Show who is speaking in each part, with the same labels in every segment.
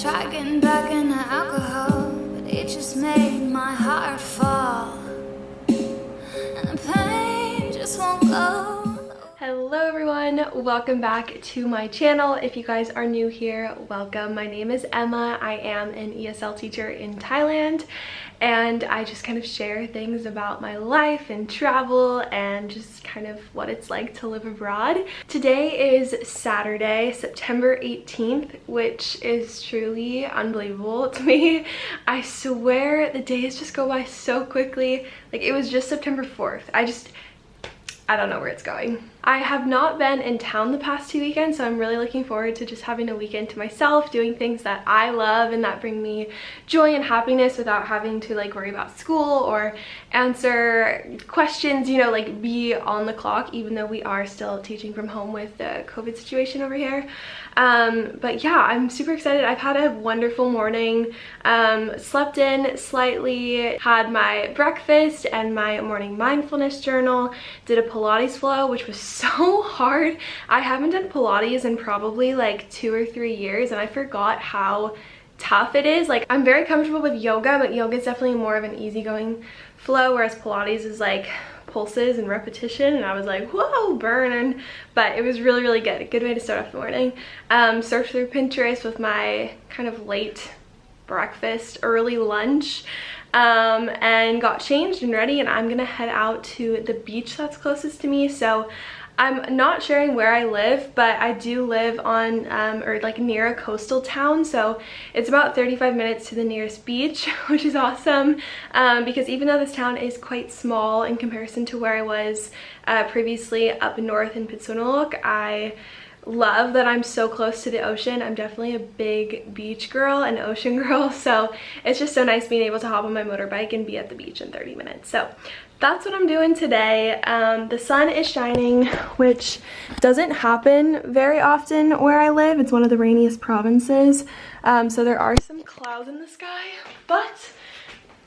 Speaker 1: tried getting back into alcohol, but it just made my heart fall, and the pain just won't go.
Speaker 2: Hello everyone, welcome back to my channel. If you guys are new here, welcome. My name is Emma. I am an ESL teacher in Thailand, and I just kind of share things about my life and travel and just kind of what it's like to live abroad. Today is Saturday, September 18th, which is truly unbelievable to me. I swear the days just go by so quickly. Like, it was just September 4th. I don't know where it's going. I have not been in town the past 2 weekends, so I'm really looking forward to just having a weekend to myself, doing things that I love and that bring me joy and happiness without having to like worry about school or answer questions, you know, like be on the clock, even though we are still teaching from home with the COVID situation over here. But yeah, I'm super excited. I've had a wonderful morning, slept in slightly, had my breakfast and my morning mindfulness journal, did a Pilates flow, which was so hard. I haven't done Pilates in probably like 2 or 3 years, and I forgot how tough it is. Like, I'm very comfortable with yoga, but yoga is definitely more of an easigoing flow, whereas Pilates is like pulses and repetition, and I was like, whoa, burning. But it was really, really good. A good way to start off the morning. Surfed through Pinterest with my kind of late breakfast, early lunch, and got changed and ready, and I'm gonna head out to the beach that's closest to me. So I'm not sharing where I live, but I do live on or like near a coastal town, so it's about 35 minutes to the nearest beach, which is awesome, because even though this town is quite small in comparison to where I was previously up north in Pitsunulok, I love that I'm so close to the ocean. I'm definitely a big beach girl and ocean girl, so it's just so nice being able to hop on my motorbike and be at the beach in 30 minutes. So that's what I'm doing today. The sun is shining, which doesn't happen very often where I live. It's one of the rainiest provinces, so there are some clouds in the sky, but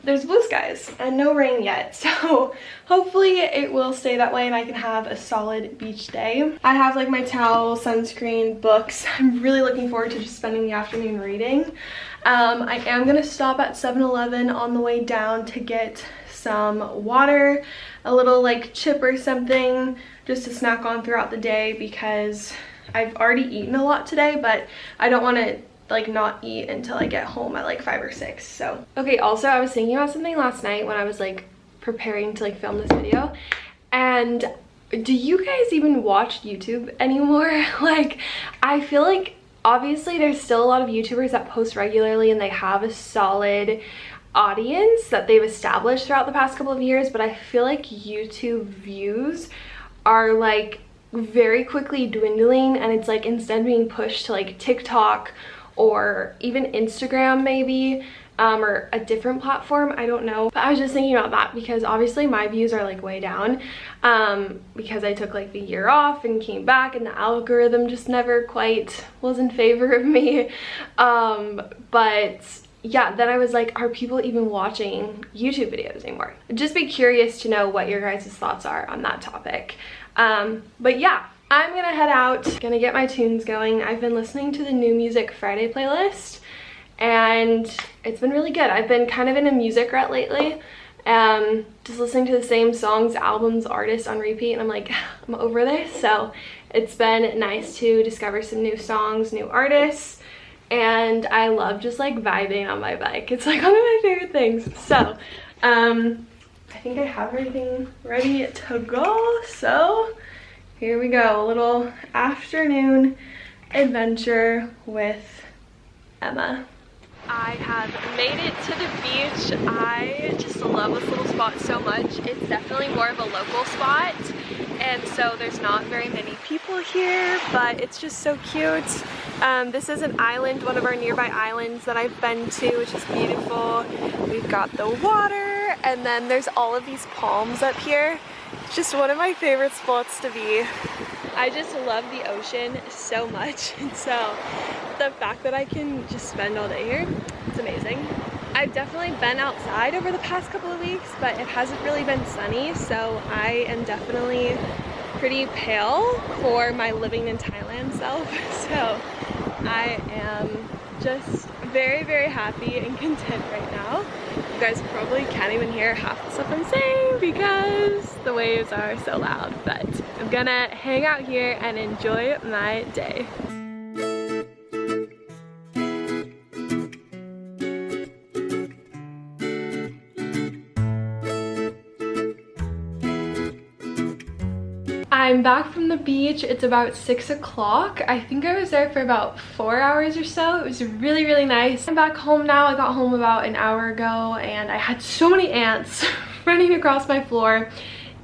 Speaker 2: there's blue skies and no rain yet, so hopefully it will stay that way and I can have a solid beach day. I have like my towel, sunscreen, books. I'm really looking forward to just spending the afternoon reading. I am gonna stop at 7-Eleven on the way down to get some water, a little like chip or something just to snack on throughout the day, because I've already eaten a lot today, but I don't want to like not eat until I get home at like 5 or 6. So okay, also I was thinking about something last night when I was like preparing to like film this video, and do you guys even watch YouTube anymore? Like, I feel like obviously there's still a lot of YouTubers that post regularly and they have a solid audience that they've established throughout the past couple of years, but I feel like YouTube views are like very quickly dwindling, and it's like instead being pushed to like TikTok or even Instagram maybe, or a different platform, I don't know. But I was just thinking about that because obviously my views are like way down, because I took like the year off and came back and the algorithm just never quite was in favor of me. But yeah, then I was like, are people even watching YouTube videos anymore? I'd just be curious to know what your guys' thoughts are on that topic. But yeah, I'm gonna head out, gonna get my tunes going. I've been listening to the New Music Friday playlist, and it's been really good. I've been kind of in a music rut lately, just listening to the same songs, albums, artists on repeat, and I'm like, I'm over this. So it's been nice to discover some new songs, new artists, and I love just like vibing on my bike. It's like one of my favorite things. So I think I have everything ready to go, so here we go. A little afternoon adventure with Emma. I have made it to the beach. I just love this little spot so much. It's definitely more of a local spot, and so there's not very many people here, but it's just so cute. This is an island, one of our nearby islands that I've been to, which is beautiful. We've got the water, and then there's all of these palms up here. It's just one of my favorite spots to be. I just love the ocean so much, and so the fact that I can just spend all day here, it's amazing. I've definitely been outside over the past couple of weeks, but it hasn't really been sunny, so I am definitely pretty pale for my living in Thailand self. So I am just very, very happy and content right now. You guys probably can't even hear half the stuff I'm saying because the waves are so loud, but I'm gonna hang out here and enjoy my day. I'm back from the beach. It's about 6 o'clock. I think I was there for about 4 hours or so. It was really, really nice. I'm back home now. I got home about an hour ago and I had so many ants running across my floor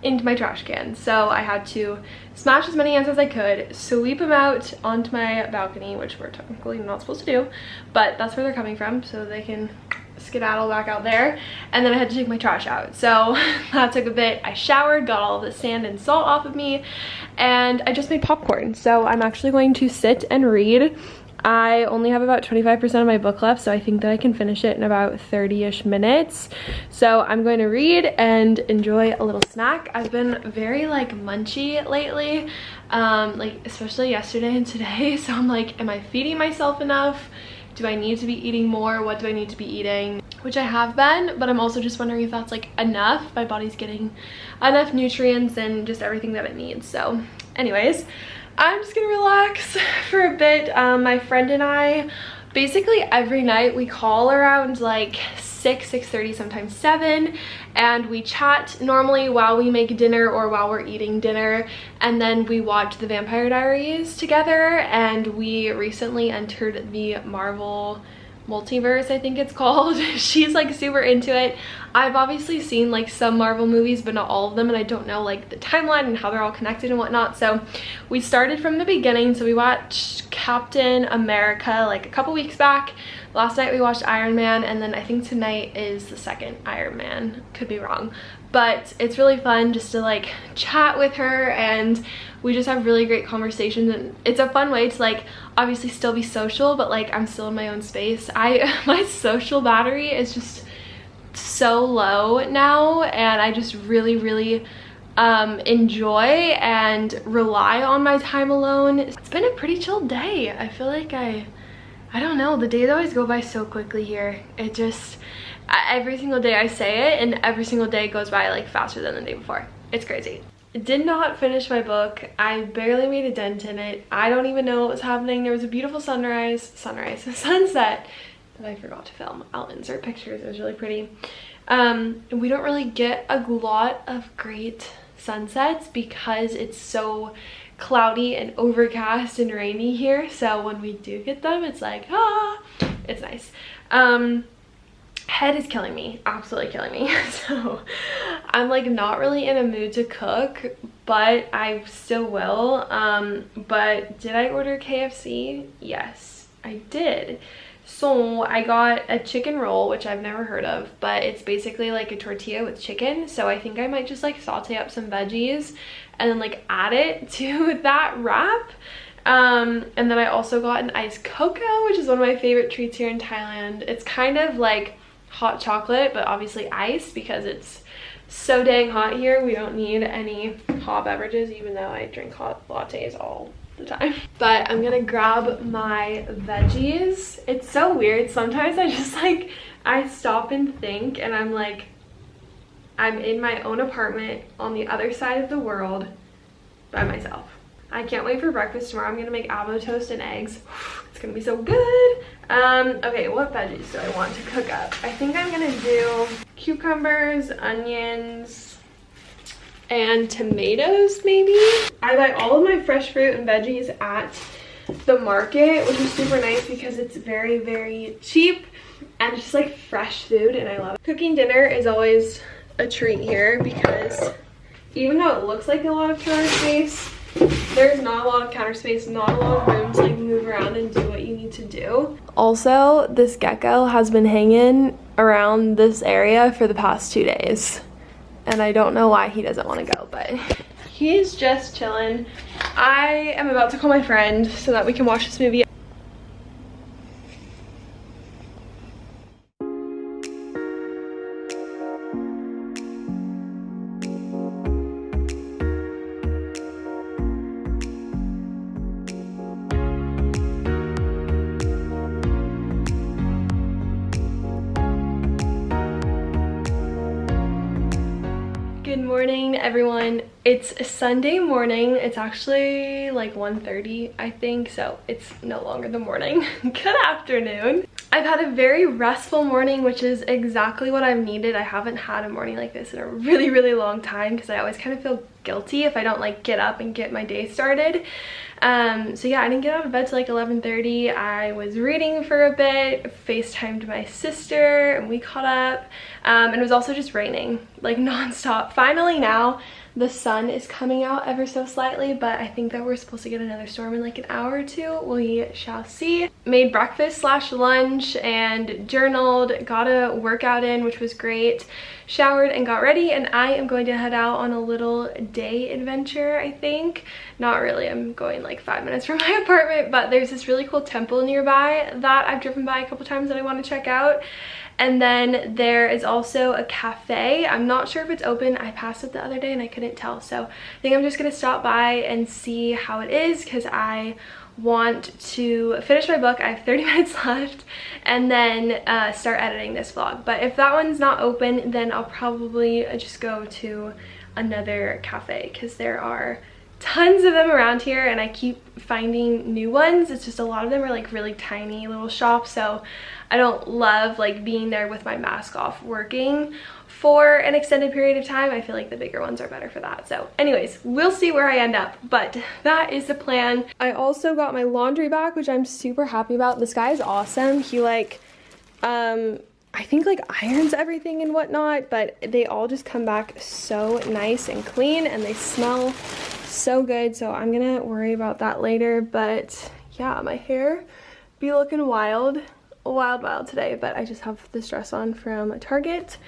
Speaker 2: into my trash can. So I had to smash as many ants as I could, sweep them out onto my balcony, which we're technically not supposed to do, but that's where they're coming from, so they can skedaddle back out there. And then I had to take my trash out, so that took a bit. I showered, got all the sand and salt off of me, and I just made popcorn. So I'm actually going to sit and read. I only have about 25% of my book left, so I think that I can finish it in about 30-ish minutes. So I'm going to read and enjoy a little snack. I've been very like munchy lately, like especially yesterday and today. So I'm like, am I feeding myself enough? Do I need to be eating more? What do I need to be eating? Which I have been, but I'm also just wondering if that's like enough. My body's getting enough nutrients and just everything that it needs. So anyways, I'm just gonna relax for a bit. My friend and I, basically every night we call around like 6:30, sometimes 7, and we chat normally while we make dinner or while we're eating dinner, and then we watch the Vampire Diaries together. And we recently entered the Marvel multiverse, I think it's called. She's like super into it. I've obviously seen like some Marvel movies, but not all of them, and I don't know like the timeline and how they're all connected and whatnot. So we started from the beginning. So we watched Captain America like a couple weeks back. Last night we watched Iron Man, and then I think tonight is the second Iron Man. Could be wrong, but it's really fun just to like chat with her, and we just have really great conversations, and it's a fun way to like obviously still be social, but like I'm still in my own space. My social battery is just so low now, and I just really enjoy and rely on my time alone. It's been a pretty chill day. I feel like I don't know, the days always go by so quickly here. It just, every single day I say it, and every single day goes by like faster than the day before. It's crazy. Did not finish my book. I barely made a dent in it. I don't even know what was happening. There was a beautiful sunset that I forgot to film. I'll insert pictures. It was really pretty. We don't really get a lot of great sunsets because it's so cloudy and overcast and rainy here. So when we do get them, it's like, it's nice. Head is killing me, absolutely killing me. So I'm like not really in a mood to cook, but I still will. But did I order KFC? Yes, I did. So I got a chicken roll, which I've never heard of, but it's basically like a tortilla with chicken. So I think I might just like saute up some veggies and then like add it to that wrap. And then I also got an iced cocoa, which is one of my favorite treats here in Thailand. It's kind of like hot chocolate, but obviously ice because it's so dang hot here. We don't need any hot beverages, even though I drink hot lattes all the time. But I'm gonna grab my veggies. It's so weird. Sometimes I just like, I stop and think, and I'm like, I'm in my own apartment on the other side of the world by myself. I can't wait for breakfast tomorrow. I'm gonna make avocado toast and eggs. It's gonna be so good. Okay, what veggies do I want to cook up? I think I'm gonna do cucumbers, onions, and tomatoes maybe. I buy all of my fresh fruit and veggies at the market, which is super nice because it's very cheap and just like fresh food, and I love it. Cooking dinner is always a treat here because even though it looks like a lot of counter space, there's not a lot of counter space, not a lot of room to like move around and do what you need to do. Also, this gecko has been hanging around this area for the past 2 days, and I don't know why he doesn't want to go, but he's just chilling. I am about to call my friend so that we can watch this movie. morning, everyone. It's Sunday morning. It's actually like 1:30, I think, so it's no longer the morning. Good afternoon. I've had a very restful morning, which is exactly what I've needed. I haven't had a morning like this in a really long time because I always kind of feel guilty if I don't like get up and get my day started. So yeah, I didn't get out of bed till like 11:30. I was reading for a bit, FaceTimed my sister, and we caught up. And it was also just raining like nonstop. Finally now the sun is coming out ever so slightly, but I think that we're supposed to get another storm in like an hour or two. We shall see. Made breakfast / lunch and journaled, got a workout in, which was great. Showered and got ready, and I am going to head out on a little day adventure, I think. Not really, I'm going like 5 minutes from my apartment, but there's this really cool temple nearby that I've driven by a couple times that I want to check out. And then there is also a cafe. I'm not sure if it's open. I passed it the other day and I couldn't tell, so I think I'm just gonna stop by and see how it is because I want to finish my book. I have 30 minutes left, and then start editing this vlog. But if that one's not open, then I'll probably just go to another cafe because there are tons of them around here and I keep finding new ones. It's just a lot of them are like really tiny little shops, so I don't love like being there with my mask off working for an extended period of time. I feel like the bigger ones are better for that. So anyways, we'll see where I end up, but that is the plan. I also got my laundry back, which I'm super happy about. This guy is awesome. He like I think like irons everything and whatnot, but they all just come back so nice and clean and they smell so good. So I'm gonna worry about that later. But yeah, my hair be looking wild today, but I just have this dress on from Target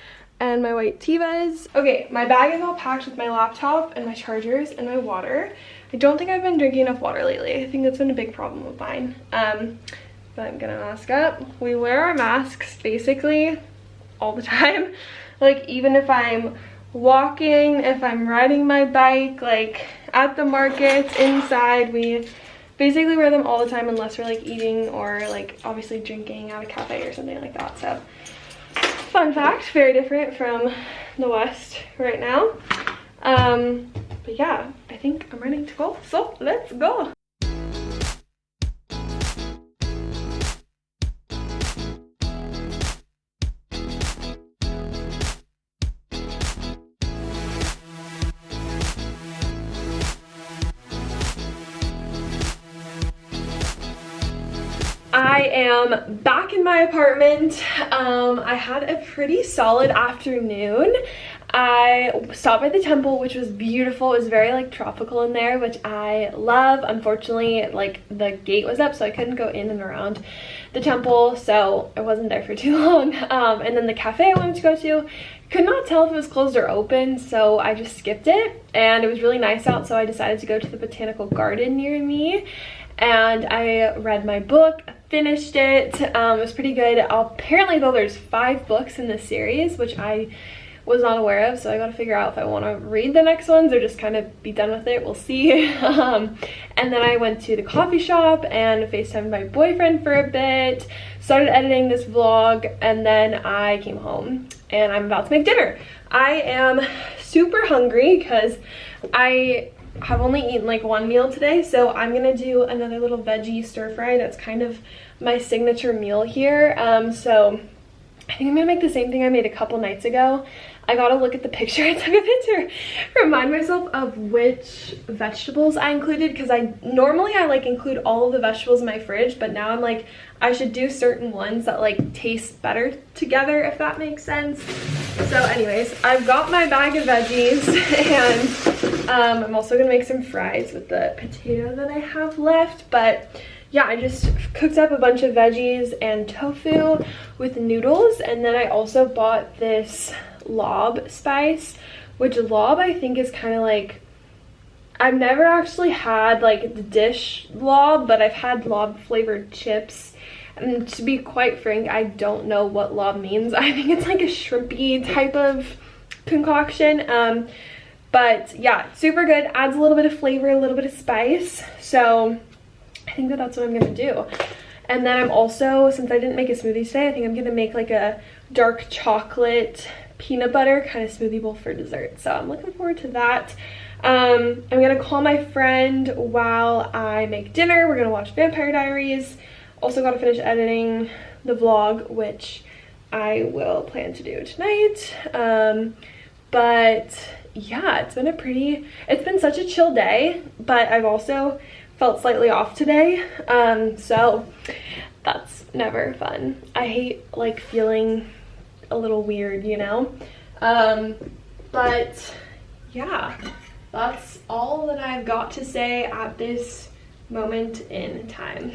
Speaker 2: and my white Tevas. Okay, my bag is all packed with my laptop and my chargers and my water. I don't think I've been drinking enough water lately. I think that's been a big problem of mine. But I'm gonna mask up. We wear our masks basically all the time. Like even if I'm walking, if I'm riding my bike, like at the markets, inside, we basically wear them all the time unless we're like eating or like obviously drinking at a cafe or something like that. So fun fact, very different from the West right now. But yeah, I think I'm ready to go, so let's go. I am back in my apartment. I had a pretty solid afternoon. I stopped by the temple, which was beautiful. It was very like tropical in there, which I love. Unfortunately, like the gate was up, so I couldn't go in and around the temple, so I wasn't there for too long. And then the cafe I wanted to go to, could not tell if it was closed or open, so I just skipped it. And it was really nice out, so I decided to go to the botanical garden near me. And I read my book, finished it. It was pretty good. Apparently though, there's 5 books in this series, which I was not aware of, so I gotta figure out if I want to read the next ones or just kind of be done with it. We'll see. And then I went to the coffee shop and FaceTimed my boyfriend for a bit, started editing this vlog, and then I came home and I'm about to make dinner. I am super hungry because I have only eaten like 1 meal today, so I'm gonna do another little veggie stir fry. That's kind of my signature meal here. So I think I'm gonna make the same thing I made a couple nights ago. I gotta look at the picture I took of it to remind myself of which vegetables I included, because normally I like include all of the vegetables in my fridge, but now I'm like, I should do certain ones that like taste better together, if that makes sense. So anyways, I've got my bag of veggies, and I'm also gonna make some fries with the potato that I have left. But yeah, I just cooked up a bunch of veggies and tofu with noodles, and then I also bought this lob spice, which lob I think is kind of like, I've never actually had like the dish lob, but I've had lob flavored chips, and to be quite frank, I don't know what lob means. I think it's like a shrimpy type of concoction. But yeah, super good, adds a little bit of flavor, a little bit of spice, so I think that that's what I'm gonna do. And then I'm also, since I didn't make a smoothie today, I think I'm gonna make like a dark chocolate peanut butter kind of smoothie bowl for dessert. So I'm looking forward to that. I'm gonna call my friend while I make dinner. We're gonna watch Vampire Diaries. Also gotta finish editing the vlog, which I will plan to do tonight. But yeah, it's been such a chill day, but I've also felt slightly off today. So that's never fun. I hate like feeling a little weird, you know? But yeah, that's all that I've got to say at this moment in time.